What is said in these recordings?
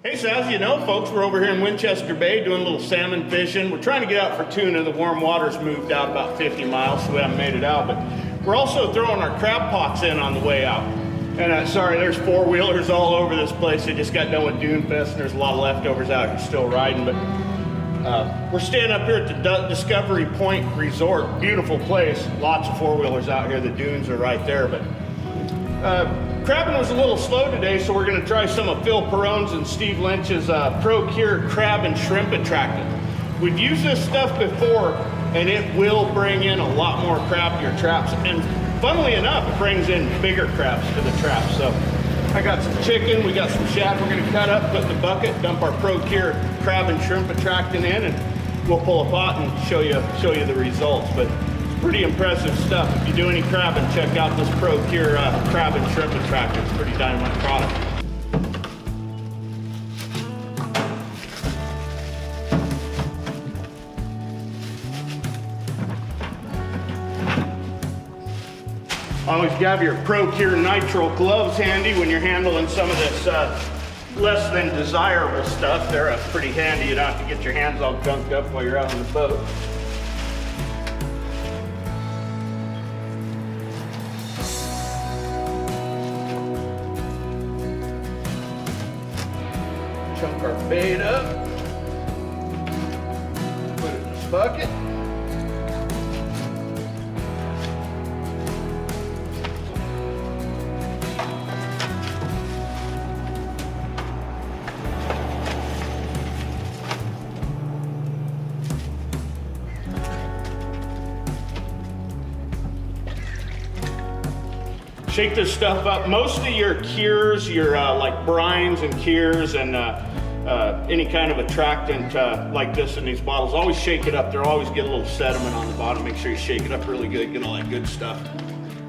Hey, so as you know, folks, we're over here in Winchester Bay doing a little salmon fishing. We're trying to get out for tuna. The warm water's moved out about 50 miles, so we haven't made it out. But we're also throwing our crab pots in on the way out. And sorry, there's four-wheelers all over this place. They just got done with Dune Fest, and there's a lot of leftovers out here still riding. But we're standing up here at the Discovery Point Resort. Beautiful place. Lots of four-wheelers out here. The dunes are right there. But crabbing was a little slow today, so we're going to try some of Phil Perone's and Steve Lynch's Pro-Cure crab and shrimp attractant. We've used this stuff before, and it will bring in a lot more crab to your traps. And funnily enough, it brings in bigger crabs to the traps. So I got some chicken, we got some shad we're going to cut up, put in the bucket, dump our Pro-Cure crab and shrimp attractant in, and we'll pull a pot and show you the results. But pretty impressive stuff. If you do any crabbing, check out this Pro-Cure crab and shrimp attractant. It's a pretty dynamite product. Always have your Pro-Cure nitrile gloves handy when you're handling some of this less than desirable stuff. They're pretty handy. You don't have to get your hands all gunked up while you're out on the boat. Chunk our bait up, put it in this bucket. Shake this stuff up. Most of your cures, your like brines and cures and any kind of attractant like this in these bottles, always shake it up. They'll always get a little sediment on the bottom. Make sure you shake it up really good, get all that good stuff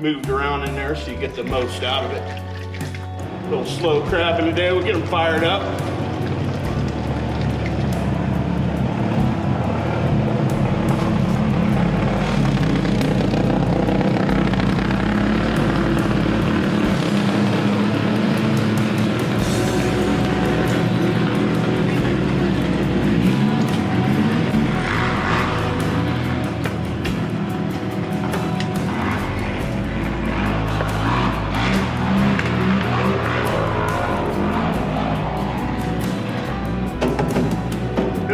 moved around in there so you get the most out of it. A little slow crabbing today. We'll get them fired up.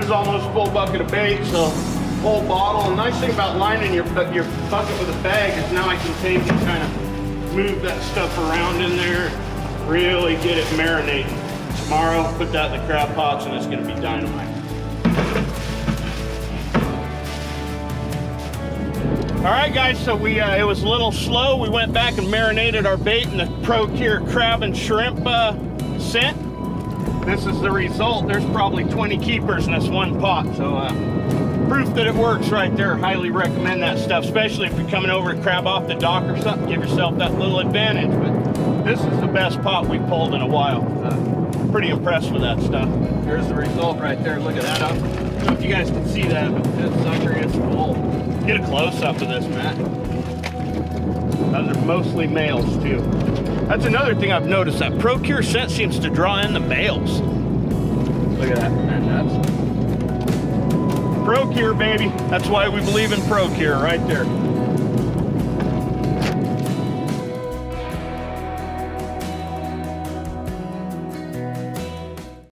Almost full bucket of bait, so whole bottle. And the nice thing about lining your bucket with a bag is now I can take and kind of move that stuff around in there, really get it marinating. Tomorrow, put that in the crab pots and it's going to be dynamite. All right, guys, so it was a little slow. We went back and marinated our bait in the Pro-Cure crab and shrimp scent. This is the result. There's probably 20 keepers in this one pot. So proof that it works right there. Highly recommend that stuff, especially if you're coming over to crab off the dock or something. Give yourself that little advantage. But this is the best pot we've pulled in a while. Pretty impressed with that stuff. There's the result right there. Look at that. I don't know if you guys can see that, but this sucker is full. Get a close-up of this, Matt. Those are mostly males too. That's another thing I've noticed, that Pro-Cure scent seems to draw in the males. Look at that, man, that's Pro-Cure, baby. That's why we believe in Pro-Cure right there.